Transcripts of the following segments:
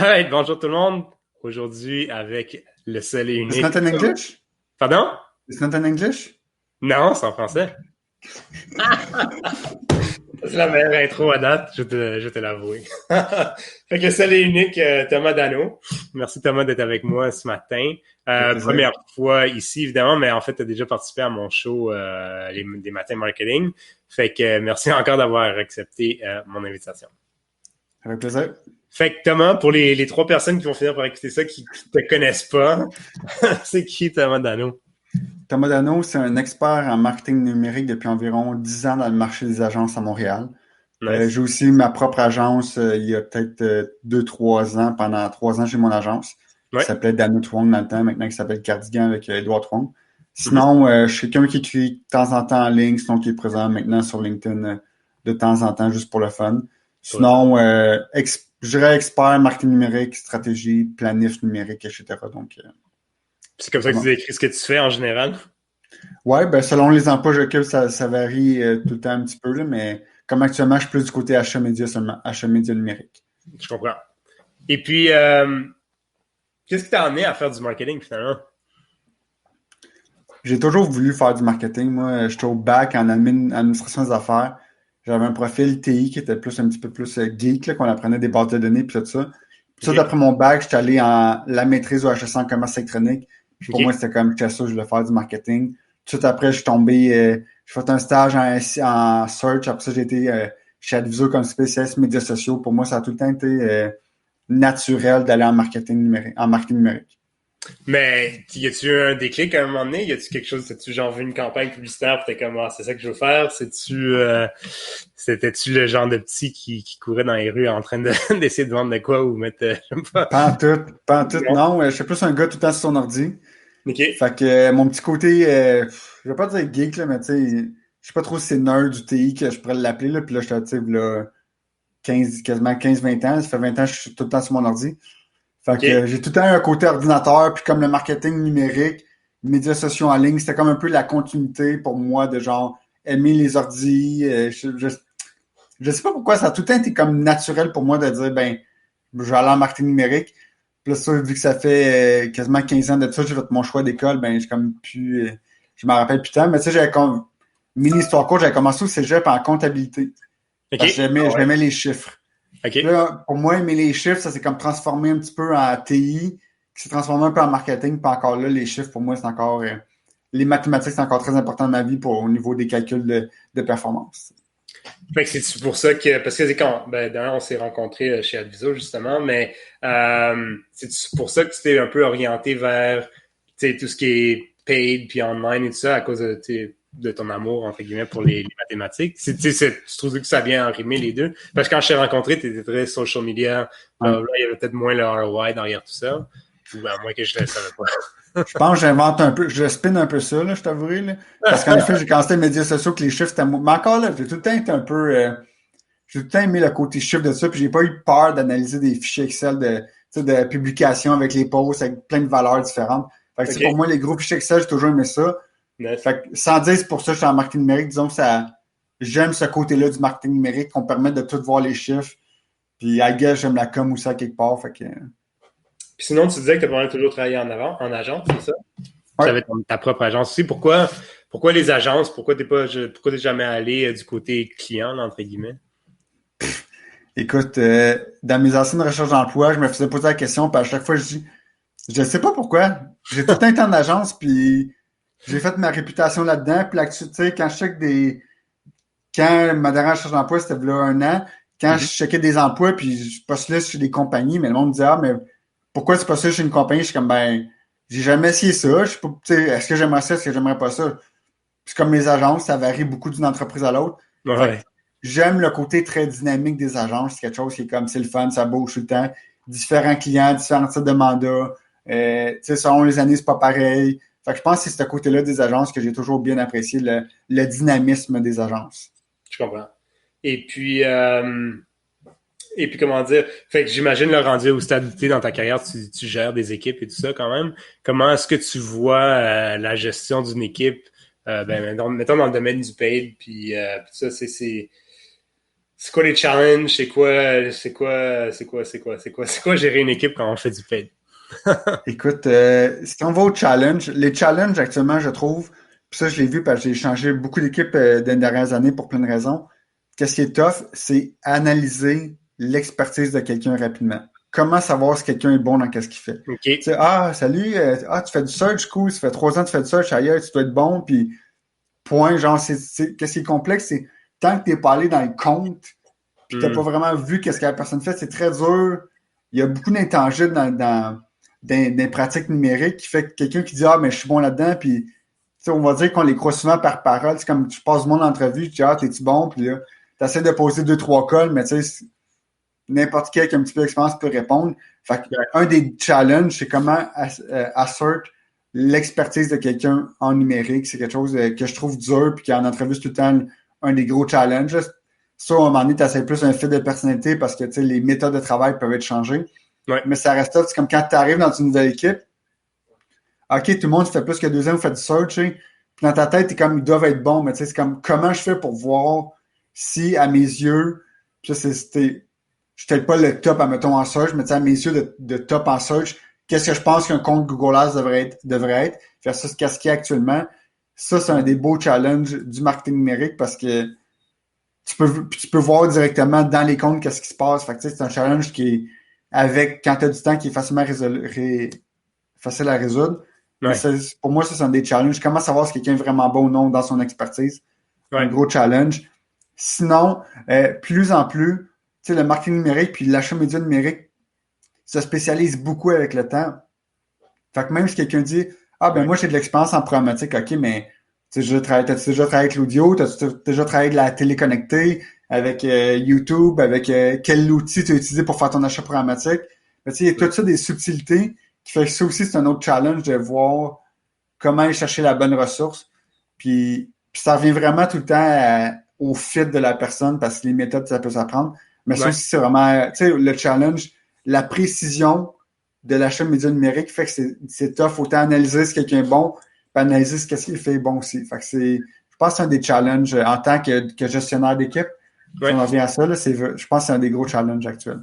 Alright, bonjour tout le monde. Aujourd'hui, avec le seul et It's unique. not in English? Pardon? It's not in English? Non, c'est en français. C'est la meilleure intro à date, je te l'avouer. Fait que le seul et unique Thomas Dano. Merci Thomas d'être avec moi ce matin. Avec plaisir. Première fois ici, évidemment, mais en fait, tu as déjà participé à mon show des matins marketing. Fait que merci encore d'avoir accepté mon invitation. Avec plaisir. Fait que Thomas, pour les trois personnes qui vont finir par écouter ça, qui te connaissent pas, c'est qui Thomas Dano? Thomas Dano, c'est un expert en marketing numérique depuis environ 10 ans dans le marché des agences à Montréal. Nice. J'ai aussi ma propre agence il y a peut-être 2-3 ans. Pendant 3 ans, j'ai mon agence Ouais. qui s'appelait Dano Twong dans le temps, maintenant qui s'appelle Cardigan avec Edouard Twong. Sinon, je suis quelqu'un qui écrit de temps en temps en ligne, sinon qui est présent maintenant sur LinkedIn de temps en temps, juste pour le fun. Sinon, je dirais expert marketing numérique, stratégie, planif numérique, etc. Donc, C'est comme ça que tu décris ce que tu fais en général? ouais, ben selon les emplois que j'occupe, ça varie tout le temps un petit peu, là, mais comme actuellement, je suis plus du côté achat média seulement, achat média numérique. Je comprends. Et puis, qu'est-ce qui t'a amené à faire du marketing finalement? J'ai toujours voulu faire du marketing. Moi, j'étais au bac en administration des affaires. J'avais un profil TI qui était plus un petit peu plus geek, là, qu'on apprenait des bases de données puis tout ça. Puis ça, après mon bac, j'étais allé en la maîtrise au HEC en commerce électronique. Puis pour moi, c'était comme, j'étais sûr, je voulais faire du marketing. Tout de suite après, je suis tombé, j'ai fait un stage en search. Après ça, j'ai été chez Adviso comme spécialiste médias sociaux. Pour moi, ça a tout le temps été naturel d'aller en marketing numérique. Mais y a-tu eu un déclic à un moment donné? Y a-tu quelque chose, as-tu genre vu une campagne publicitaire pis t'es comme, ah, c'est ça que je veux faire? C'était-tu le genre de petit qui courait dans les rues en train d'essayer de vendre de quoi ou mettre, je sais pas. Pas en tout, non. Je suis plus un gars tout le temps sur son ordi. OK. Fait que mon petit côté, je vais pas dire geek, là, mais tu sais, je sais pas trop si c'est nerd du TI que je pourrais l'appeler, là. Puis là, j'étais, tu sais, là, quasiment 15-20 ans. Ça fait 20 ans que je suis tout le temps sur mon ordi. Fait que j'ai tout le temps un côté ordinateur, puis comme le marketing numérique, les médias sociaux en ligne, c'était comme un peu la continuité pour moi de genre aimer les ordis. Je sais pas pourquoi, ça a tout le temps été comme naturel pour moi de dire, ben, je vais aller en marketing numérique. Puis là, ça, vu que ça fait quasiment 15 ans de ça, j'ai fait mon choix d'école, ben, j'ai comme pu, je m'en rappelle plus tant, mais tu sais, j'avais comme, mini histoire courte, j'avais commencé au cégep en comptabilité. Parce que j'aimais les chiffres. Là, pour moi, aimer les chiffres, ça s'est comme transformé un petit peu en TI, qui s'est transformé un peu en marketing, puis encore là, les chiffres, pour moi, c'est encore, les mathématiques, c'est encore très important dans ma vie au niveau des calculs de performance. Fait que c'est pour ça que, parce que c'est quand, d'ailleurs, on s'est rencontrés chez Adviso, justement, mais c'est pour ça que tu t'es un peu orienté vers, tu sais, tout ce qui est paid puis online et tout ça à cause de ton amour, entre guillemets, pour les mathématiques. Tu trouves que ça vient rimer les deux? Parce que quand je t'ai rencontré, tu étais très social media, là, il y avait peut-être moins le ROI derrière tout ça, ou à moins que je ne le savais pas. Je pense que j'invente un peu, je spin un peu ça, là, je t'avouerai, là. Parce qu'en effet, j'ai commencé les médias sociaux que les chiffres, c'était mais encore là, j'ai tout le temps été un peu, j'ai tout le temps aimé le côté chiffre de ça, puis j'ai pas eu peur d'analyser des fichiers Excel de publication avec les posts, avec plein de valeurs différentes. Fait que pour moi, les gros fichiers Excel, j'ai toujours aimé ça. Fait que sans dire c'est pour ça que je suis en marketing numérique, disons que j'aime ce côté-là du marketing numérique qu'on permet de tout voir les chiffres. Puis I guess j'aime la com aussi à quelque part. Fait que puis sinon, tu disais que tu as pas mal toujours travaillé en agence, c'est ça? Ouais. Tu avais ta propre agence aussi. Pourquoi les agences? Pourquoi t'es jamais allé du côté client, là, entre guillemets? Écoute, dans mes anciennes recherches d'emploi, je me faisais poser la question, puis à chaque fois, je dis, je sais pas pourquoi. J'ai tout le temps été en agence, puis j'ai fait ma réputation là-dedans. Puis là, tu sais, quand ma dernière recherche d'emploi, c'était là 1 an, quand je checkais des emplois, puis je postulais chez des compagnies, mais le monde me disait, ah, mais pourquoi tu postules chez une compagnie? Je suis comme, ben, j'ai jamais essayé ça. Je sais pas, tu sais, est-ce que j'aimerais ça? Est-ce que j'aimerais pas ça? Puis comme les agences, ça varie beaucoup d'une entreprise à l'autre. Ouais. J'aime le côté très dynamique des agences. C'est quelque chose qui est comme, c'est le fun, ça bouge tout le temps. Différents clients, différents types de mandats. Tu sais, selon les années, c'est pas pareil. Fait que je pense que c'est ce côté-là des agences que j'ai toujours bien apprécié, le dynamisme des agences. Je comprends. Et puis comment dire? Fait que j'imagine le rendu au stade où t'es dans ta carrière, tu gères des équipes et tout ça quand même. Comment est-ce que tu vois la gestion d'une équipe, mettons dans le domaine du paid, puis tout ça, c'est quoi les challenges? C'est quoi gérer une équipe quand on fait du paid? Écoute, si on va au challenge, les challenges actuellement, je trouve, puis ça, je l'ai vu parce que j'ai changé beaucoup d'équipes dans les dernières années pour plein de raisons. Qu'est-ce qui est tough, c'est analyser l'expertise de quelqu'un rapidement. Comment savoir si quelqu'un est bon dans qu'est-ce qu'il fait. Tu OK. sais, ah, salut, tu fais du search, cool, ça fait 3 ans que tu fais du search ailleurs, tu dois être bon, puis point, genre, qu'est-ce qui est complexe, c'est tant que t'es pas allé dans le compte, puis t'as pas Hmm. vraiment vu qu'est-ce que la personne fait, c'est très dur. Il y a beaucoup d'intangibles dans des pratiques numériques qui fait que quelqu'un qui dit ah mais je suis bon là-dedans puis tu sais, on va dire qu'on les croit souvent par parole, c'est comme tu passes du monde en entrevue, tu dis ah t'es-tu bon puis là tu essaies de poser deux trois calls mais tu sais n'importe qui avec un petit peu d'expérience peut répondre. Fait que, Ouais. un des challenges c'est comment assert l'expertise de quelqu'un en numérique, c'est quelque chose que je trouve dur puis qu'en entrevue c'est tout le temps un des gros challenges. Ça, à un moment donné, tu essaies plus un fit de personnalité parce que tu sais, les méthodes de travail peuvent être changées. Ouais. Mais ça reste là, c'est comme quand tu arrives dans une nouvelle équipe, OK, tout le monde fait plus que 2 ans, vous faites du search, hein. Puis dans ta tête, t'es comme, ils doivent être bons, mais tu sais, c'est comme, comment je fais pour voir si, à mes yeux, puis ça, je suis peut-être pas le top, admettons, en search, mais tu sais, à mes yeux, de top en search, qu'est-ce que je pense qu'un compte Google Ads devrait être, versus qu'est-ce qu'il y a actuellement. Ça, c'est un des beaux challenges du marketing numérique parce que tu peux voir directement dans les comptes qu'est-ce qui se passe. Fait que, tu sais, c'est un challenge qui est avec, quand tu as du temps, qui est facilement facile à résoudre. Mais Ouais. pour moi, ça, c'est un des challenges. Comment savoir si quelqu'un est vraiment bon ou non dans son expertise? Un Ouais. gros challenge. Sinon, plus en plus, tu sais, le marketing numérique puis l'achat média numérique se spécialise beaucoup avec le temps. Fait que même si quelqu'un dit, ah ben Ouais. moi j'ai de l'expérience en programmatique, ok, mais t'as-tu déjà travaillé avec l'audio, t'as-tu déjà travaillé avec la télé connectée, avec YouTube, avec quel outil tu as utilisé pour faire ton achat programmatique. Mais tu sais, il y a tout ça des subtilités qui fait que ça aussi, c'est un autre challenge de voir comment aller chercher la bonne ressource. Puis ça revient vraiment tout le temps au fit de la personne parce que les méthodes, ça peut s'apprendre. Mais ça Ouais. aussi, c'est vraiment, tu sais, le challenge, la précision de l'achat de médias numériques fait que c'est tough. Autant analyser si quelqu'un est bon, puis analyser ce qu'il fait bon aussi. Fait que je pense que c'est un des challenges en tant que gestionnaire d'équipe. Si Ouais. on revient à ça, là, je pense que c'est un des gros challenges actuels.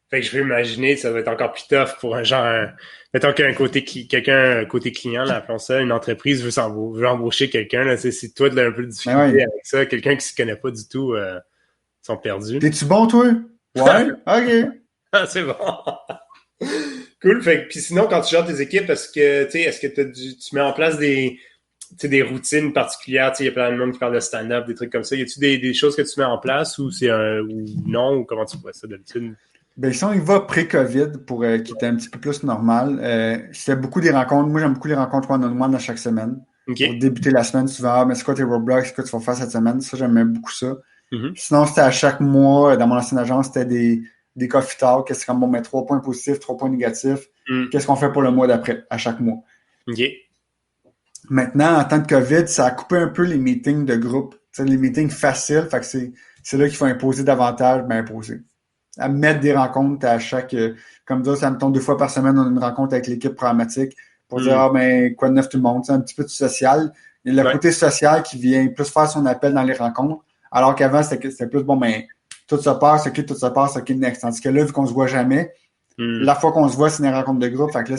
Fait que je peux imaginer, ça va être encore plus tough pour un genre, mettons quelqu'un, côté client, là, appelons ça, une entreprise veut embaucher quelqu'un, là, si toi, tu as un peu de Mais difficulté ouais. avec ça, quelqu'un qui se connaît pas du tout, sont perdus. T'es-tu bon, toi? Ouais? OK. Ah, c'est bon. Cool. Fait puis sinon, quand tu gères tes équipes, est-ce que tu mets en place des routines particulières? Il y a plein de monde qui parle de stand-up, des trucs comme ça. Y a-tu des choses que tu mets en place ou ou non, ou comment tu vois ça d'habitude? Ben, si on y va pré-COVID pour qui était un petit peu plus normal, c'était beaucoup des rencontres. Moi, j'aime beaucoup les rencontres one-on-one à chaque semaine. Pour OK. débuter la semaine, souvent, ah, mais c'est quoi tes roadblocks, c'est quoi tu vas faire cette semaine? Ça, j'aimais beaucoup ça. Mhm. Sinon, c'était à chaque mois, dans mon ancienne agence, c'était des coffee talks. Qu'est-ce comme bon, mais 3 points positifs, 3 points négatifs. Mm. Qu'est-ce qu'on fait pour le mois d'après, à chaque mois? OK. Maintenant, en temps de COVID, ça a coupé un peu les meetings de groupe. Tu sais, les meetings faciles, fait que c'est là qu'il faut imposer davantage, ben imposer. À mettre des rencontres à chaque, comme ça me tombe 2 fois par semaine, on a une rencontre avec l'équipe programmatique pour dire, Mm. ah ben, quoi de neuf tout le monde, c'est un petit peu de social. Il y a le Ouais. côté social qui vient plus faire son appel dans les rencontres, alors qu'avant, c'était plus, bon, ben, tout se passe, ok, tout se passe, ok, next. Tandis que là, vu qu'on se voit jamais, Mm. la fois qu'on se voit, c'est une rencontre de groupe, fait que là,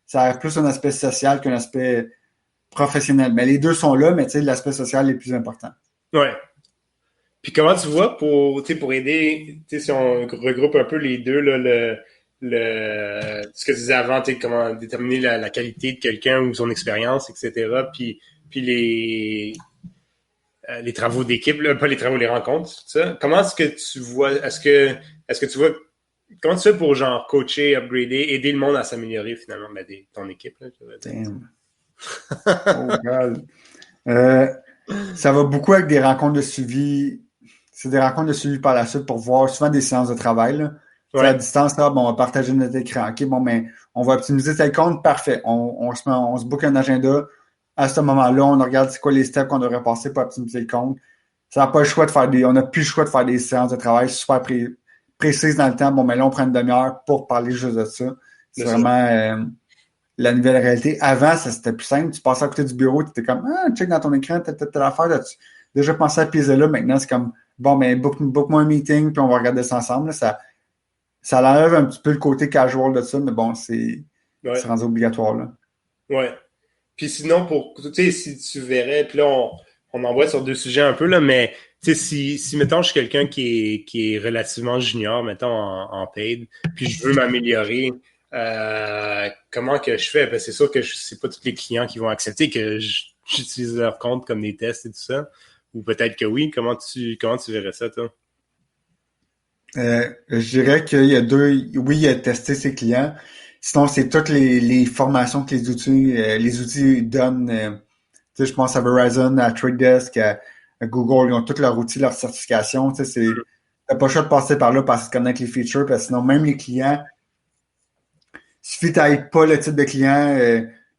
ça a plus un aspect social qu'un aspect professionnel. Mais les deux sont là, mais tu sais, l'aspect social est plus important. Ouais. Puis comment tu vois pour aider, si on regroupe un peu les deux, là, ce que tu disais avant, comment déterminer la qualité de quelqu'un ou son expérience, etc. Puis les travaux d'équipe, là, pas les travaux, les rencontres, tout ça. Comment est-ce que tu vois, est-ce que tu vois, comment tu fais pour genre coacher, upgrader, aider le monde à s'améliorer finalement, ton équipe, là, je veux dire. Damn. Oh, God. Ça va beaucoup avec des rencontres de suivi. C'est des rencontres de suivi par la suite pour voir souvent des séances de travail. Là. Tu sais, à Ouais. distance, là, bon, on va partager notre écran. OK, bon, mais on va optimiser tel compte, parfait. On se book un agenda. À ce moment-là, on regarde c'est quoi les steps qu'on devrait passer pour optimiser le compte. Ça n'a pas le choix de faire on n'a plus le choix de faire des séances de travail super précises dans le temps. Bon, mais là, on prend une demi-heure pour parler juste de ça. C'est C'est ça. vraiment la nouvelle réalité. Avant, ça c'était plus simple. Tu passais à côté du bureau, tu étais comme, ah, check dans ton écran, telle affaire. As-tu déjà pensé à piser là? Maintenant, c'est comme bon, ben, book-moi un meeting, puis on va regarder ça ensemble. Là. Ça enlève un petit peu le côté casual de ça, mais bon, c'est Ouais, rendu obligatoire, là. ouais. Puis sinon, tu sais, si tu verrais, puis là, on envoie sur deux sujets un peu, là, mais tu sais, si mettons, je suis quelqu'un qui est relativement junior, mettons, en paid, puis je veux m'améliorer, comment que je fais? Parce que c'est sûr que c'est pas tous les clients qui vont accepter que j'utilise leur compte comme des tests et tout ça. Ou peut-être que oui. Comment tu verrais ça, toi? Je dirais qu'il y a oui, il y a testé ses clients. Sinon, c'est toutes les formations que les outils donnent. Tu sais, je pense à Verizon, à Trade Desk, à Google, ils ont tous leurs outils, leurs certifications. Tu sais, t'as pas le choix de passer par là parce que tu connais les features, parce que sinon, même les clients, suffit que t'ailles pas le type de client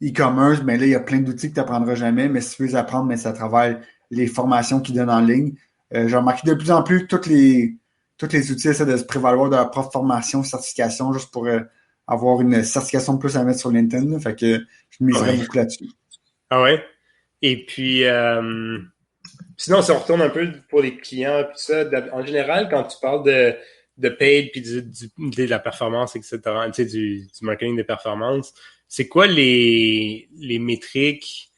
e-commerce, mais là, il y a plein d'outils que tu n'apprendras jamais, mais si tu veux les apprendre, mais c'est à travers les formations qu'ils donnent en ligne. J'ai remarqué de plus en plus tous les outils essaient de se prévaloir de leur propre formation, certification, juste pour avoir une certification de plus à mettre sur LinkedIn. Là. Fait que je miserais Ouais. beaucoup là-dessus. Ah ouais? Et puis, sinon, si on retourne un peu pour les clients, puis ça, en général, quand tu parles de paid, puis de la performance, etc., tu sais, du marketing de performance, c'est quoi les métriques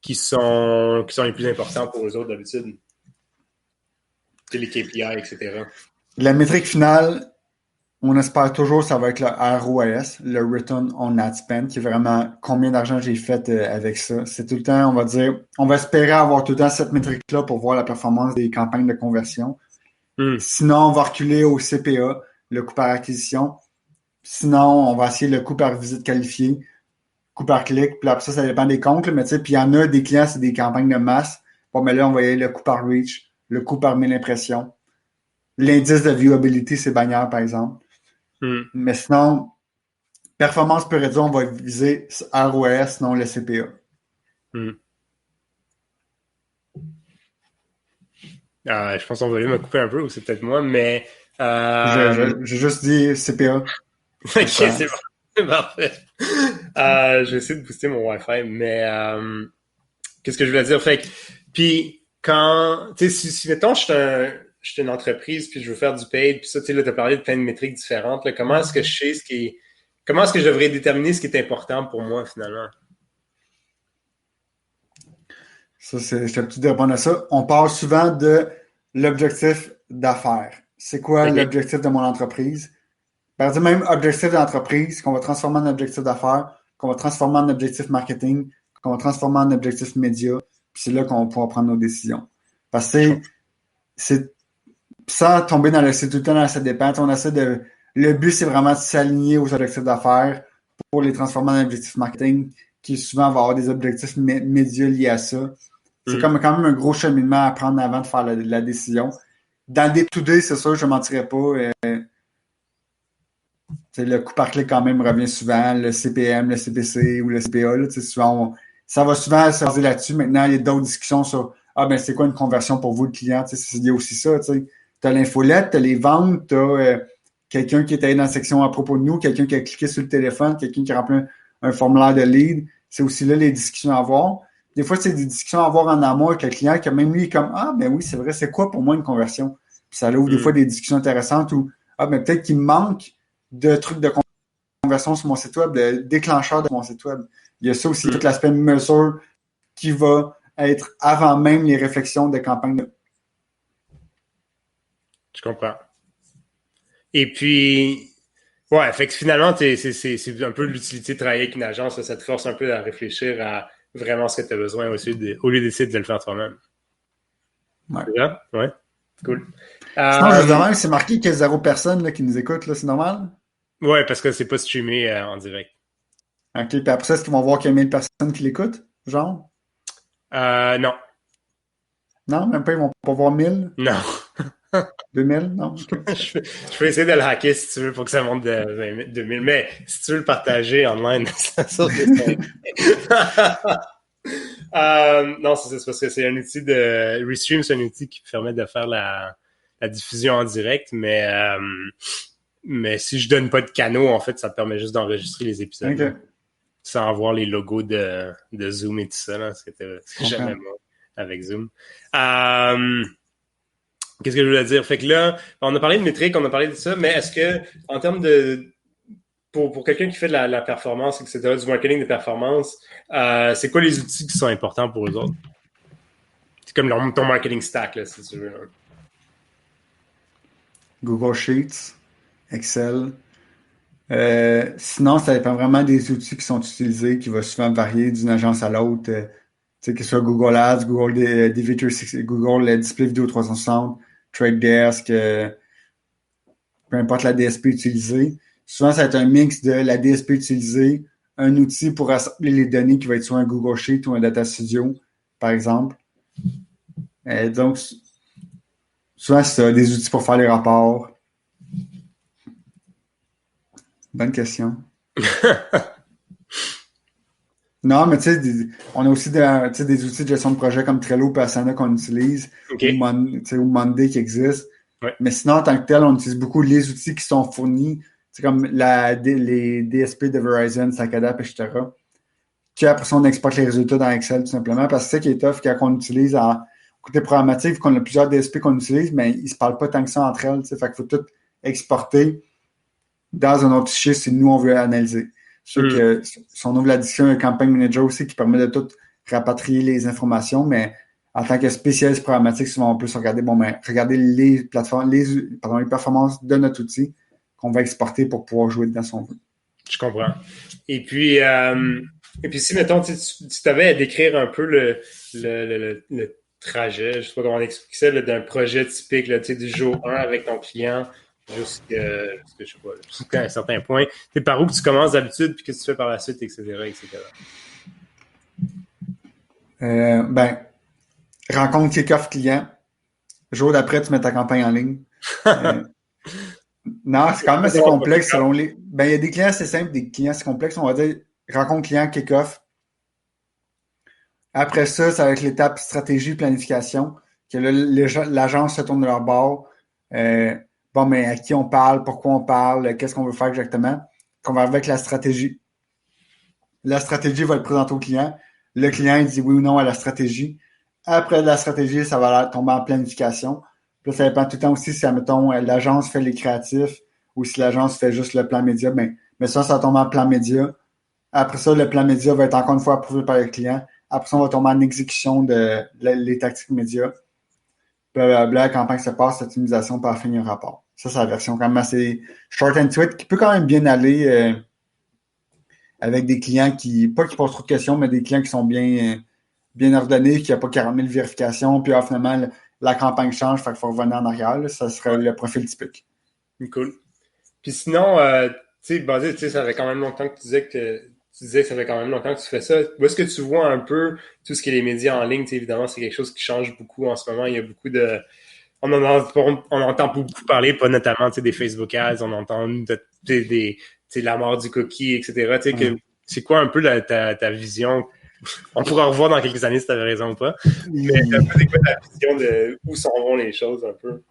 qui sont les plus importants pour eux autres d'habitude? Tu sais, les KPI, etc. La métrique finale, on espère toujours ça va être le ROAS, le Return on Ad Spend, qui est vraiment combien d'argent j'ai fait avec ça. C'est tout le temps, on va dire, on va espérer avoir tout le temps cette métrique-là pour voir la performance des campagnes de conversion. Hmm. Sinon, on va reculer au CPA, le coût par acquisition. Sinon, on va essayer le coût par visite qualifiée, coût par clic. Puis après ça dépend des comptes. Là, mais tu sais, puis il y en a des clients, c'est des campagnes de masse. Bon, mais là, on va y aller le coût par reach, le coût par 1000 impressions. L'indice de viewability, c'est bannière, par exemple. Hmm. Mais sinon, performance pure et dure, on va viser ROS, sinon le CPA. Hmm. Je pense qu'on va me couper un peu, ou c'est peut-être moi, mais J'ai juste dit CPA. ok, Ça. c'est bon. C'est parfait. Je vais essayer de booster mon Wi-Fi, mais qu'est-ce que je voulais dire? Fait que, puis quand, tu sais, si mettons, je suis une entreprise, puis je veux faire du paid, puis ça, tu sais, là, tu as parlé de plein de métriques différentes, là, comment est-ce que je sais comment est-ce que je devrais déterminer ce qui est important pour moi, finalement? Ça, je te peux répondre à ça. On parle souvent de l'objectif d'affaires. C'est quoi OK. l'objectif de mon entreprise? Par exemple, même objectif d'entreprise qu'on va transformer en objectif d'affaires, qu'on va transformer en objectif marketing, qu'on va transformer en objectif média. Puis c'est là qu'on pourra prendre nos décisions. Parce que Je comprends. c'est sans tomber dans c'est tout le temps dans ça dépend. On essaie le but, c'est vraiment de s'aligner aux objectifs d'affaires pour les transformer en objectifs marketing, qui souvent va avoir des objectifs médias liés à ça. C'est Hmm. comme quand même un gros cheminement à prendre avant de faire la décision. Dans le day-to-day, c'est sûr, je ne mentirais pas. Le coût par clic quand même revient souvent, le CPM, le CPC ou le CPA. Là, souvent, ça va souvent se baser là-dessus. Maintenant, il y a d'autres discussions sur ben c'est quoi une conversion pour vous, le client? Il y a aussi ça. Tu as l'infolette, tu as les ventes, tu as quelqu'un qui est allé dans la section à propos de nous, quelqu'un qui a cliqué sur le téléphone, quelqu'un qui a rempli un formulaire de lead. C'est aussi là les discussions à avoir. Des fois, c'est des discussions à avoir en amont avec le client qui a même lui est comme ben oui, c'est vrai, c'est quoi pour moi une conversion? Puis ça ouvre des Hmm. fois des discussions intéressantes où ben peut-être qu'il me manque de trucs de conversion sur mon site web, de déclencheur de mon site web. Il y a ça aussi, tout Hmm. l'aspect mesure qui va être avant même les réflexions de campagne. Je comprends. Et puis, ouais, fait que finalement, c'est un peu l'utilité de travailler avec une agence, là, ça te force un peu à réfléchir à vraiment ce que tu as besoin au lieu d'essayer de le faire toi-même. Ouais. C'est vrai? Ouais. Cool. Sinon, je Euh, demande, c'est marqué qu'il y a 0 personne là, qui nous écoute, là, c'est normal? ouais, parce que c'est pas streamé en direct. OK, puis après ça, est-ce qu'ils vont voir qu'il y a 1000 personnes qui l'écoutent? Genre? Non. Non, même pas, ils vont pas voir 1000, Non. 2000, non? OK. Je peux essayer de le hacker si tu veux pour que ça monte de 2000. Mais si tu veux le partager online, ça saute que c'est. Non, c'est parce que c'est un outil de. Restream, c'est un outil qui permet de faire la diffusion en direct, mais si je donne pas de canaux, en fait, ça te permet juste d'enregistrer les épisodes, OK, là, je sans avoir les logos de Zoom et tout ça, là, ce que comprends. j'aimais moi avec Zoom. Euh, Qu'est-ce que je voulais dire? Fait que là, on a parlé de métriques, on a parlé de ça, mais est-ce que, en termes de, pour quelqu'un qui fait de la performance, etc., du marketing de performance, c'est quoi les outils qui sont importants pour eux autres? C'est comme ton marketing stack, là, si tu veux. Google Sheets, Excel. Sinon, ça dépend vraiment des outils qui sont utilisés, qui va souvent varier d'une agence à l'autre. Tu sais, que ce soit Google Ads, Google DV360, Google Display Video 360, Trade Desk, peu importe la DSP utilisée. Souvent, ça va être un mix de la DSP utilisée, un outil pour rassembler les données qui va être soit un Google Sheet ou un Data Studio, par exemple. Donc, souvent, c'est ça, des outils pour faire les rapports. Bonne question. Non, mais tu sais, on a aussi des outils de gestion de projet comme Trello et Asana qu'on utilise, OK. ou Monday qui existent. Ouais. Mais sinon, en tant que tel, on utilise beaucoup les outils qui sont fournis, comme les DSP de Verizon, Sacadap, etc. Puis après ça, on exporte les résultats dans Excel tout simplement, parce que c'est ça qui est tough quand on utilise à côté programmatique, qu'on a plusieurs DSP qu'on utilise, mais ils ne se parlent pas tant que ça entre elles. Fait qu'il faut tout exporter dans un autre fichier si nous, on veut analyser. Je sais que si on ouvre la discussion, il y a un Campaign Manager aussi qui permet de tout rapatrier les informations, mais en tant que spécialiste programmatique, souvent on peut se regarder, regarder les plateformes, les performances de notre outil qu'on va exporter pour pouvoir jouer dedans si on veut. Je comprends. Et puis si, mettons, tu t'avais à décrire un peu le trajet, je sais pas comment on explique ça, d'un projet typique, là, du jour 1 avec ton client jusqu'à je sais pas, jusqu'à un certain point. C'est par où que tu commences d'habitude, puis qu'est-ce que tu fais par la suite, etc., etc. Rencontre kick-off client. Jour d'après, tu mets ta campagne en ligne. Non, c'est quand même assez complexe selon les. Il y a des clients assez simples, des clients assez complexes. On va dire rencontre client, kick-off. Après ça, ça va être l'étape stratégie, planification. Que là, l'agence se tourne de leur bord. Mais à qui on parle, pourquoi on parle, qu'est-ce qu'on veut faire exactement. Qu'on va arriver avec la stratégie. La stratégie va être présentée au client. Le client, il dit oui ou non à la stratégie. Après la stratégie, ça va tomber en planification. Puis là, ça dépend tout le temps aussi si, admettons, l'agence fait les créatifs ou si l'agence fait juste le plan média. Mais ça va tomber en plan média. Après ça, le plan média va être encore une fois approuvé par le client. Après ça, on va tomber en exécution les tactiques médias. Blablabla, la campagne se passe, l'optimisation pour finir un rapport. Ça, c'est la version quand même assez short and sweet qui peut quand même bien aller avec des clients pas qui posent trop de questions, mais des clients qui sont bien ordonnés, qui n'ont pas 40 000 vérifications, puis finalement, la campagne change, fait qu'il faut revenir en arrière. Là, ça serait le profil typique. Cool. Puis sinon, basé, ça fait quand même longtemps que tu disais que ça fait quand même longtemps que tu fais ça. Où est-ce que tu vois un peu tout ce qui est les médias en ligne? Évidemment, c'est quelque chose qui change beaucoup en ce moment. Il y a beaucoup de... On entend beaucoup parler, pas notamment des Facebook ads, on entend la mort du cookie, etc. C'est quoi un peu ta vision? On pourra revoir dans quelques années si tu avais raison ou pas. Mais c'est quoi ta vision de où s'en vont les choses un peu?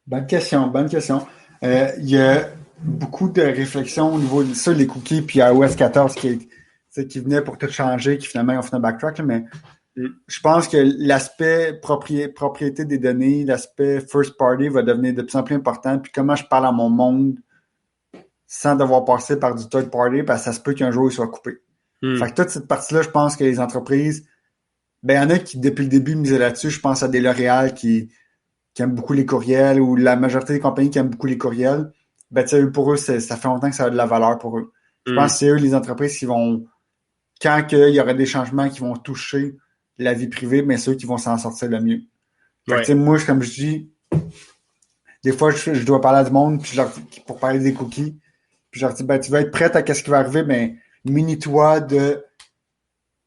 Bonne question, bonne question. Il y a beaucoup de réflexions au niveau de ça, les cookies, puis iOS 14 qui venait pour tout changer, qui finalement ont fait un backtrack, là, mais je pense que l'aspect propriété des données, l'aspect first party va devenir de plus en plus important. Puis comment je parle à mon monde sans devoir passer par du third party, parce que ça se peut qu'un jour il soit coupé. Fait que toute cette partie-là, je pense que les entreprises, il y en a qui depuis le début misaient là-dessus. Je pense à des L'Oréal qui aiment beaucoup les courriels ou la majorité des compagnies qui aiment beaucoup les courriels. Pour eux, ça fait longtemps que ça a de la valeur pour eux. Je pense que c'est eux les entreprises qui vont, quand il y aura des changements qui vont toucher la vie privée, mais ceux qui vont s'en sortir le mieux. Moi, comme je dis, des fois, je dois parler à du monde puis pour parler des cookies. Puis je leur dis, tu vas être prête à ce qui va arriver, mais munis-toi de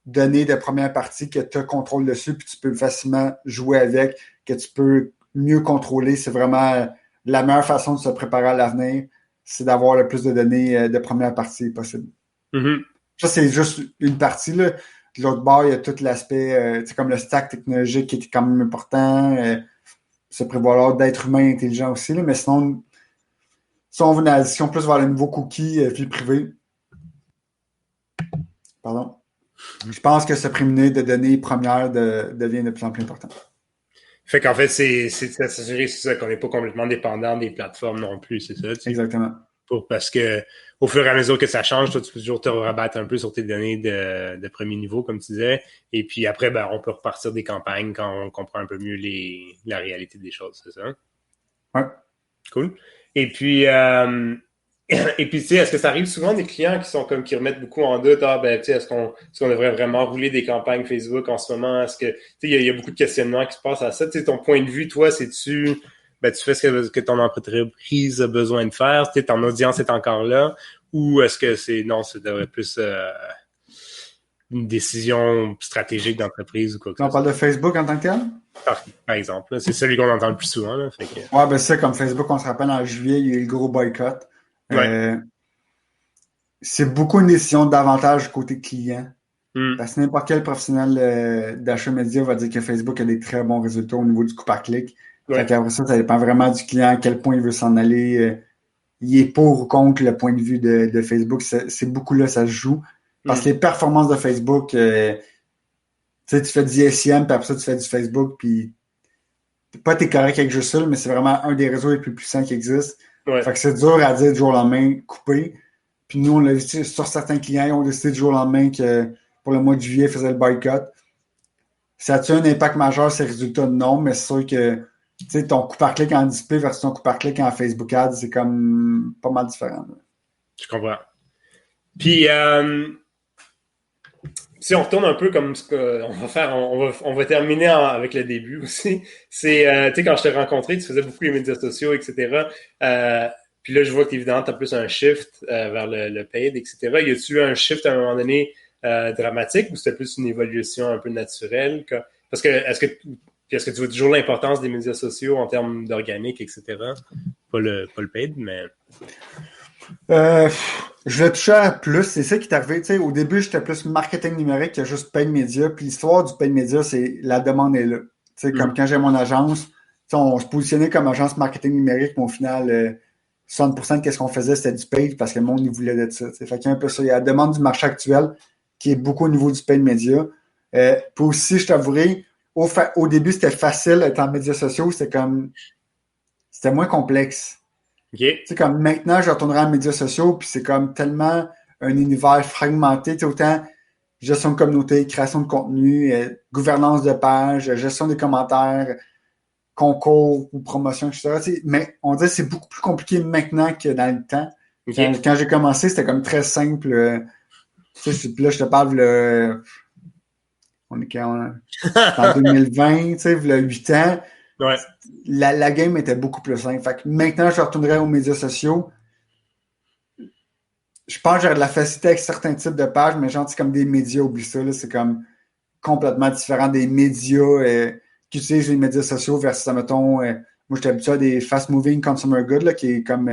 données de première partie que tu as contrôle dessus, puis tu peux facilement jouer avec, que tu peux mieux contrôler. C'est vraiment la meilleure façon de se préparer à l'avenir, c'est d'avoir le plus de données de première partie possible. Mm-hmm. Ça, c'est juste une partie. Là. De l'autre bord, il y a tout l'aspect, comme le stack technologique qui est quand même important, se prévaloir d'être humain intelligent aussi. Là, mais sinon, si on veut une addition plus vers le nouveau cookie, vie privée, pardon, je pense que se prémunir de données premières devient de plus en plus important. Fait qu'en fait, c'est de s'assurer c'est ça, qu'on n'est pas complètement dépendant des plateformes non plus, c'est ça? Exactement. Parce que au fur et à mesure que ça change, toi, tu peux toujours te rabattre un peu sur tes données de premier niveau, comme tu disais. Et puis après, ben, on peut repartir des campagnes quand on comprend un peu mieux la réalité des choses, c'est ça? Ouais. Cool. Et puis, et puis, tu sais, est-ce que ça arrive souvent des clients qui sont comme qui remettent beaucoup en doute, ah ben, tu sais, est-ce qu'on devrait vraiment rouler des campagnes Facebook en ce moment? Est-ce que, tu sais, il y a beaucoup de questionnements qui se passent à ça. Tu sais, ton point de vue, toi, c'est-tu, ben, tu fais ce que ton entreprise a besoin de faire, tu sais, ton audience est encore là, ou est-ce que non, ça devrait plus une décision stratégique d'entreprise ou quoi que On ce parle soit? de Facebook en tant que tel? Par exemple, là, c'est celui qu'on entend le plus souvent, là, fait que, Ouais, ben c'est ça, comme Facebook, on se rappelle, en juillet, il y a eu le gros boycott. ouais. Euh, c'est beaucoup une décision davantage côté client. Hmm. Parce que n'importe quel professionnel d'achat média va dire que Facebook a des très bons résultats au niveau du coût par clic. Fait Ouais. qu'après ça, ça dépend vraiment du client, à quel point il veut s'en aller. Il est pour ou contre le point de vue de Facebook. C'est beaucoup là, ça se joue. Parce Hmm. que les performances de Facebook, tu sais, tu fais du SEM, puis après ça, tu fais du Facebook, puis pas t'es correct avec juste ça, mais c'est vraiment un des réseaux les plus puissants qui existent. Ouais. Fait que c'est dur à dire du jour au lendemain, couper. Puis nous, on l'a vu sur certains clients, ils ont décidé du jour au lendemain que pour le mois de juillet, ils faisaient le boycott. Ça a-tu un impact majeur sur les résultats? Non, mais c'est sûr que tu sais, ton coût par clic en display versus ton coût par clic en Facebook Ads, c'est comme pas mal différent. Là. Je comprends. Puis, si on retourne un peu comme ce qu'on va faire, on va terminer avec le début aussi. C'est, tu sais, quand je t'ai rencontré, tu faisais beaucoup les médias sociaux, etc. Puis là, je vois qu'évidemment, tu as plus un shift vers le paid, etc. Y a-tu eu un shift à un moment donné dramatique ou c'était plus une évolution un peu naturelle? Parce que, est-ce que tu vois toujours l'importance des médias sociaux en termes d'organique, etc.? Pas le paid, mais... Euh, je vais toucher à plus, c'est ça qui est arrivé. Tu sais, au début, j'étais plus marketing numérique que juste paid média. Puis l'histoire du paid média, c'est la demande est là. Tu sais, comme Mm. quand j'ai mon agence, tu sais, on se positionnait comme agence marketing numérique, mais au final, 60% de ce qu'on faisait, c'était du paid parce que le monde il voulait de ça. Tu sais. Fait qu'il y a un peu ça. Il y a la demande du marché actuel qui est beaucoup au niveau du paid média. Puis aussi, je t'avouerai, au début, c'était facile d'être en médias sociaux. C'était moins complexe. OK. Tu sais, comme maintenant, je retournerai en médias sociaux, puis c'est comme tellement un univers fragmenté, tu sais, autant gestion de communauté, création de contenu, gouvernance de page, gestion des commentaires, concours ou promotion, etc. Tu sais, mais on dirait que c'est beaucoup plus compliqué maintenant que dans le temps. OK. Quand j'ai commencé, c'était comme très simple. Tu sais, puis là, je te parle, on est quand, c'était en 2020, tu sais, il y a 8 ans. Ouais. La game était beaucoup plus simple. Fait que maintenant, je retournerai aux médias sociaux. Je pense que j'aurais de la facilité avec certains types de pages, mais genre, c'est comme des médias, oublie ça, là, c'est comme complètement différent des médias qui utilisent les médias sociaux versus, mettons, moi, j'étais habitué à des fast-moving consumer goods, là, qui est comme,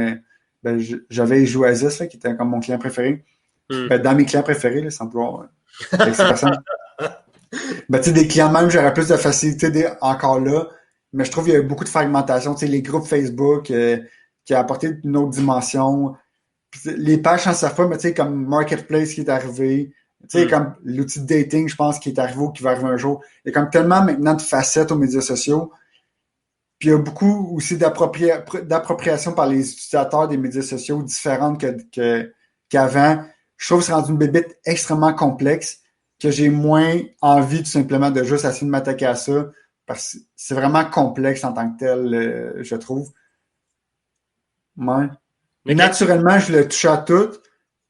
ben, j'avais Jouasis, là, qui était comme mon client préféré. Mm. Ben, dans mes clients préférés, là, sans pouvoir, avec ces personnes. Ben, tu sais, des clients même, j'aurais plus de facilité encore là, mais je trouve qu'il y a eu beaucoup de fragmentation, tu sais, les groupes Facebook, qui a apporté une autre dimension. Les pages s'en servent pas, mais tu sais, comme Marketplace qui est arrivé, tu sais, Mm. comme l'outil de dating, je pense, qui est arrivé ou qui va arriver un jour. Il y a comme tellement maintenant de facettes aux médias sociaux. Puis il y a beaucoup aussi d'appropriation par les utilisateurs des médias sociaux différentes qu'avant. Je trouve que c'est rendu une bébête extrêmement complexe que j'ai moins envie tout simplement de juste essayer de m'attaquer à ça parce que c'est vraiment complexe en tant que tel, je trouve. Ouais. OK. Naturellement, je le touchais à tout.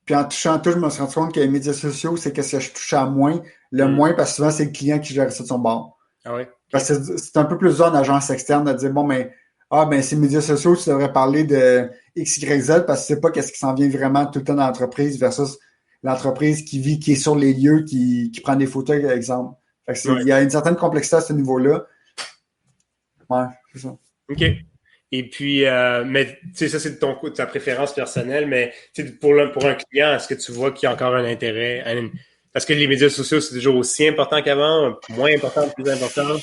Puis en touchant à tout, je me suis rendu compte que les médias sociaux, c'est que je touchais à moins. Le Mm. moins, parce que souvent, c'est le client qui gère ça de son bord. Ah ouais. Parce OK. que c'est un peu plus dur en agence externe de dire, bon, mais, ben, ces médias sociaux, tu devrais parler de X, Y, Z parce que tu sais pas qu'est-ce qui s'en vient vraiment tout le temps dans l'entreprise versus l'entreprise qui vit, qui est sur les lieux, qui prend des photos, par exemple. Fait que il Ouais. y a une certaine complexité à ce niveau-là. Ouais, c'est ça. OK. Et puis, mais tu sais, ça, c'est de ta préférence personnelle, mais tu sais, pour un client, est-ce que tu vois qu'il y a encore un intérêt? Parce que les médias sociaux, c'est toujours aussi important qu'avant, moins important, plus important?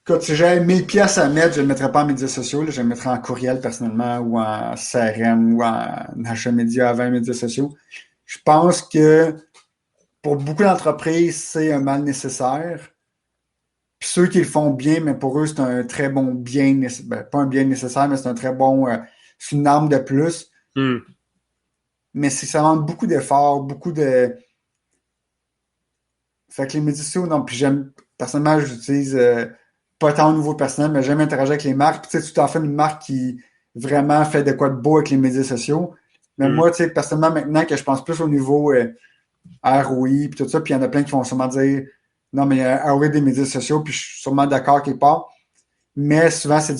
Écoute, si j'avais 1000 pièces à mettre, je ne le mettrais pas en médias sociaux, là, je le mettrais en courriel personnellement ou en CRM ou en achat média avant les médias sociaux. Je pense que pour beaucoup d'entreprises, c'est un mal nécessaire. Puis Puis ceux qui le font bien, mais pour eux, c'est un très bon bien, pas un bien nécessaire, mais c'est un très bon, c'est une arme de plus. Hmm. Mais ça demande beaucoup d'efforts, beaucoup de. Fait que les médias sociaux, non, puis personnellement, j'utilise pas tant au niveau personnel, mais j'aime interagir avec les marques. Puis tu sais, tu t'en fais une marque qui vraiment fait de quoi de beau avec les médias sociaux. Mais Hmm. moi, tu sais, personnellement, maintenant que je pense plus au niveau ROI, puis tout ça, puis il y en a plein qui vont sûrement dire non, mais ROI des médias sociaux, puis je suis sûrement d'accord quelque part. Mais souvent, c'est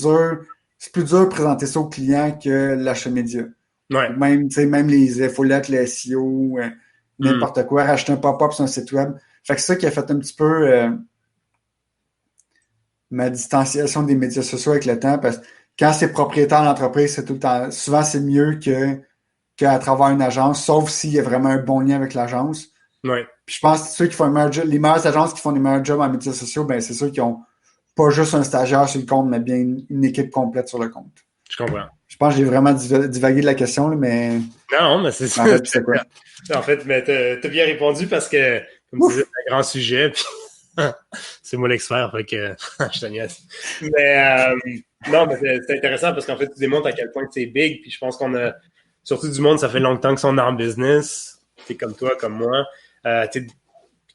plus dur de présenter ça aux clients que l'achat média. Ouais. Ou même, tu sais, même les infolettes, les SEO, Hmm. n'importe quoi, racheter un pop-up sur un site web. Fait que c'est ça qui a fait un petit peu ma distanciation des médias sociaux avec le temps, parce que quand c'est propriétaire d'entreprise, c'est tout le temps, souvent c'est mieux qu'à travers une agence, sauf s'il y a vraiment un bon lien avec l'agence. Ouais. Puis je pense que ceux qui font les meilleures agences qui font les meilleurs jobs en médias sociaux, ben c'est ceux qui ont pas juste un stagiaire sur le compte, mais bien une équipe complète sur le compte. Je comprends. Je pense que j'ai vraiment divagué de la question, là, mais Non, mais c'est je m'en ça. rappelle plus c'est quoi. En fait, mais t'as bien répondu parce que, comme tu disais, Ouf! c'est un grand sujet. Puis c'est moi l'expert, fait que je te niaise. Mais non, mais c'est intéressant parce qu'en fait, tu démontres à quel point c'est big. Puis je pense qu'on a, surtout du monde, ça fait longtemps qu'ils sont en business. C'est comme toi, comme moi. Puis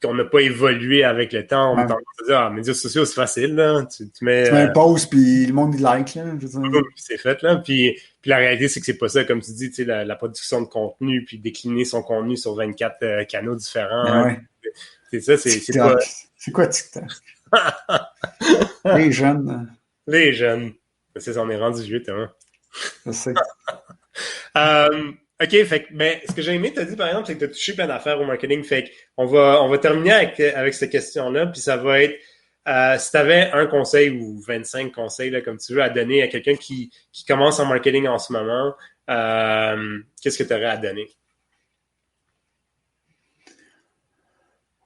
qu'on n'a pas évolué avec le temps. On est Ouais. en train de dire, ah, médias sociaux, c'est facile, là. Tu mets Tu mets un post, puis le monde, il like, là. Je veux dire. puis c'est fait, là. Puis la réalité, c'est que c'est pas ça, comme tu dis, tu sais, la production de contenu, puis décliner son contenu sur 24 canaux Ben différents. ouais. C'est ça, c'est pas. TikTok. C'est quoi TikTok? Les jeunes, Les jeunes. C'est ça, on est rendu vieux, Thomas. je sais. OK, fait que, ben, ce que j'ai aimé, t'as dit, par exemple, c'est que t'as touché plein d'affaires au marketing. Fait on va terminer avec cette question-là, puis ça va être, si t'avais un conseil ou 25 conseils, là, comme tu veux, à donner à quelqu'un qui commence en marketing en ce moment, qu'est-ce que tu aurais à donner?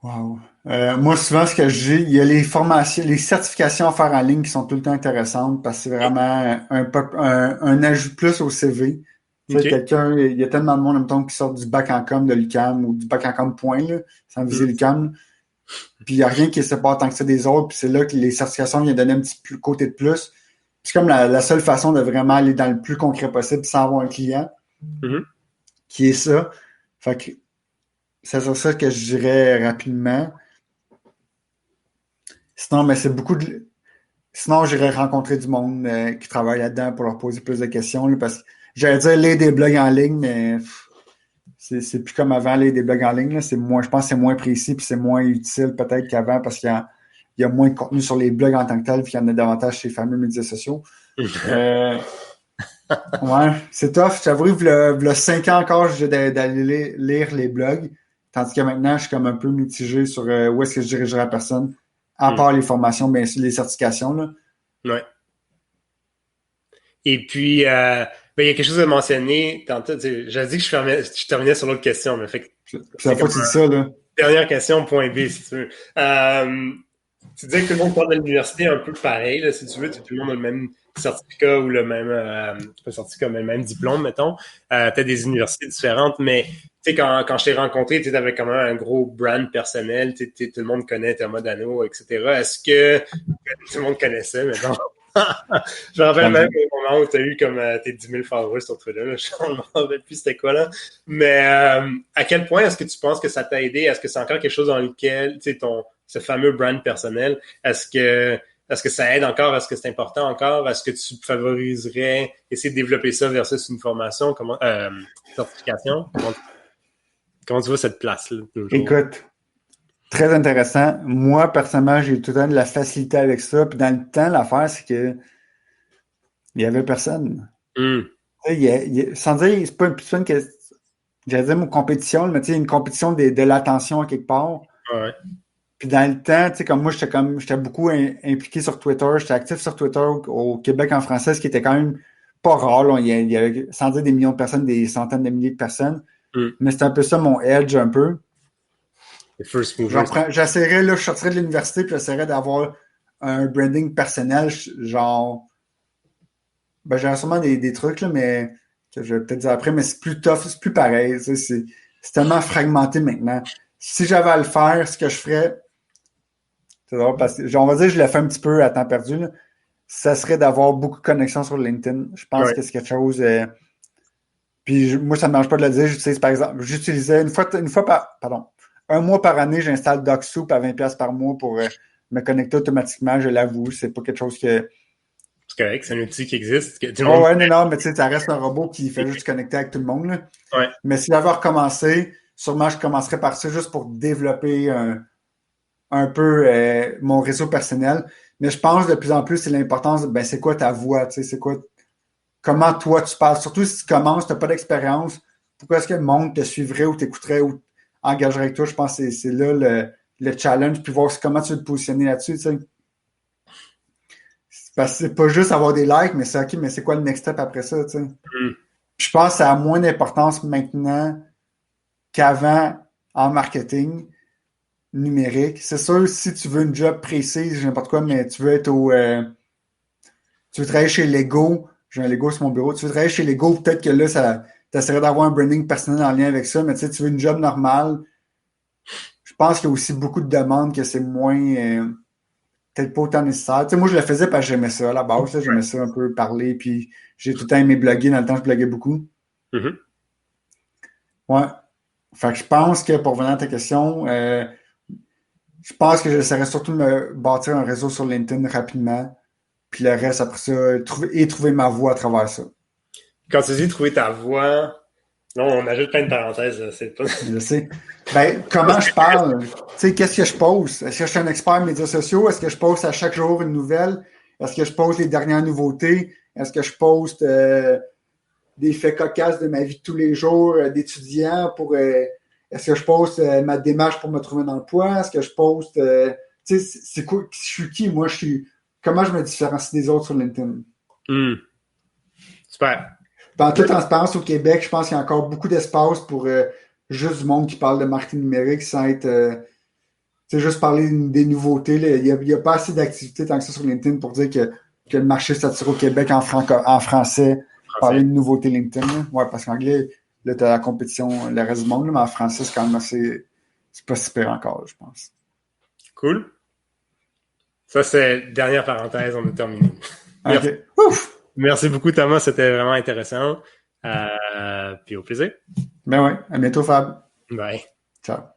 Wow. Moi, souvent, ce que je dis, il y a les formations, les certifications à faire en ligne qui sont tout le temps intéressantes parce que c'est vraiment un ajout de plus au CV. Tu sais, OK. il y a tellement de monde, en même temps, qui sort du bac en com de l'UQAM ou du bac en com point, là, sans viser Mm. l'UQAM. Puis il n'y a rien qui se sépare tant que ça des autres. Puis c'est là que les certifications viennent donner un petit côté de plus. C'est comme la seule façon de vraiment aller dans le plus concret possible sans avoir un client, Mhm. qui est ça. Fait que c'est sur ça que je dirais rapidement. Sinon, mais c'est beaucoup de. Sinon, j'irais rencontrer du monde qui travaille là-dedans pour leur poser plus de questions. Là, parce que j'allais dire lire des blogs en ligne, mais c'est plus comme avant, lire des blogs en ligne. Là, c'est moins, je pense que c'est moins précis puis c'est moins utile peut-être qu'avant parce qu'il y a moins de contenu sur les blogs en tant que tel, puis qu'il y en a davantage sur les fameux médias sociaux. Euh, ouais, c'est tough. J'avoue, v'là 5 ans encore, j'ai d'aller lire les blogs. Tandis que maintenant, je suis comme un peu mitigé sur où est-ce que je dirigerai la personne. À Mm. part les formations, bien sûr, les certifications, là. Ouais. Et puis, ben, il y a quelque chose à mentionner. Tantôt, j'ai dit que je terminais sur l'autre question, mais fait que Puis c'est la fois comme que tu dis ça, là. dernière question, point B, si tu veux. Tu disais que tout le monde part de l'université un peu pareil, là, si tu veux, tout le monde a le même certificat ou le même, pas certificat, mais le même diplôme, mettons. Tu as des universités différentes, mais tu sais, quand je t'ai rencontré, tu avais quand même un gros brand personnel, tout le monde connaît Thomas Dano, etc. Est-ce que tout le monde connaissait, mettons? Je me rappelle même au moment où tu as eu comme tes 10 000 followers sur Twitter, là, je ne me rappelle plus c'était quoi là. Mais à quel point est-ce que tu penses que ça t'a aidé? Est-ce que c'est encore quelque chose dans lequel, tu sais, ce fameux brand personnel, est-ce que ça aide encore? Est-ce que c'est important encore? Est-ce que tu favoriserais essayer de développer ça versus une formation, certification? Comment tu vois cette place-là toujours? Écoute, très intéressant. Moi, personnellement, j'ai tout le temps de la facilité avec ça. Puis dans le temps, l'affaire, c'est que il y avait personne. Mm. Tu sais, sans dire, c'est pas une question. J'allais dire une compétition, mais tu sais, une compétition de l'attention à quelque part. Ouais. Puis dans le temps, tu sais, comme moi, j'étais beaucoup impliqué sur Twitter, j'étais actif sur Twitter au Québec en français, ce qui était quand même pas rare, là. Il y avait, sans dire des millions de personnes, des centaines de milliers de personnes. Mm. Mais c'était un peu ça mon edge, un peu. Les first movers. J'essaierais, là, je sortirais de l'université, puis j'essaierais d'avoir un branding personnel, genre, ben, j'aurais sûrement des trucs, là, mais, que je vais peut-être dire après, mais c'est plus tough, c'est plus pareil, tu sais, c'est tellement fragmenté maintenant. Si j'avais à le faire, ce que je ferais, C'est drôle parce que, genre, on va dire que je l'ai fait un petit peu à temps perdu, là. Ça serait d'avoir beaucoup de connexions sur LinkedIn. Je pense Ouais. que c'est quelque chose. Puis moi, ça ne me dérange pas de le dire. J'utilise, par exemple, j'utilisais une fois par, pardon, un mois par année, j'installe DocSoup à 20$ par mois pour me connecter automatiquement. Je l'avoue, c'est pas quelque chose que. C'est correct, c'est un outil qui existe, que tout le Oh monde ouais, non, mais tu sais, ça reste un robot qui fait juste connecter avec tout le monde, là. Ouais. Mais si j'avais recommencé, sûrement je commencerais par ça juste pour développer un peu mon réseau personnel. Mais je pense de plus en plus, c'est l'importance, ben c'est quoi ta voix, tu sais, c'est quoi, comment toi tu parles. Surtout si tu commences, tu n'as pas d'expérience, pourquoi est-ce que le monde te suivrait ou t'écouterait ou engagerait avec toi? Je pense que c'est là le challenge, puis voir comment tu veux te positionner là-dessus, tu sais. Parce que c'est pas juste avoir des likes, mais c'est OK, mais c'est quoi le next step après ça, tu sais? Mm. Je pense que ça a moins d'importance maintenant qu'avant en marketing numérique. C'est sûr, si tu veux une job précise, n'importe quoi, mais tu veux être tu veux travailler chez Lego, j'ai un Lego sur mon bureau, tu veux travailler chez Lego, peut-être que là, ça t'essaierais d'avoir un branding personnel en lien avec ça, mais tu sais, tu veux une job normale. Je pense qu'il y a aussi beaucoup de demandes que c'est moins, peut-être pas autant nécessaire. Tu sais, moi, je le faisais parce que j'aimais ça à la base, là, j'aimais ça un peu parler, puis j'ai tout le temps aimé bloguer. Dans le temps, je bloguais beaucoup. Mhm. Ouais. Fait que je pense que pour venir à ta question, je pense que j'essaierais surtout de me bâtir un réseau sur LinkedIn rapidement. Puis le reste, après ça, trouver ma voie à travers ça. Quand tu dis trouver ta voix, non, on ajoute plein de parenthèses, là, c'est pas. Je sais. Ben, comment je parle? Tu sais, qu'est-ce que je poste? Est-ce que je suis un expert en médias sociaux? Est-ce que je poste à chaque jour une nouvelle? Est-ce que je poste les dernières nouveautés? Est-ce que je poste des faits cocasses de ma vie de tous les jours d'étudiant pour est-ce que je poste ma démarche pour me trouver un emploi? Est-ce que je poste tu sais, c'est quoi? Je suis qui? Moi, je suis. Comment je me différencie des autres sur LinkedIn? Mm. Super. En toute transparence, au Québec, je pense qu'il y a encore beaucoup d'espace pour juste du monde qui parle de marketing numérique sans être. Juste parler des nouveautés. Là. Il y a pas assez d'activités tant que ça sur LinkedIn pour dire que le marché s'attire au Québec en français. Parler Français. de nouveautés LinkedIn. Là. Ouais, parce qu'en anglais, là, tu as la compétition, le reste du monde, là, mais en français, c'est quand même assez. C'est pas si pire encore, je pense. Cool. Ça, c'est dernière parenthèse, on a terminé. Merci. OK. Ouf! Merci beaucoup, Thomas. C'était vraiment intéressant. Puis au plaisir. Ben ouais. À bientôt, Fab. Bye. Ciao.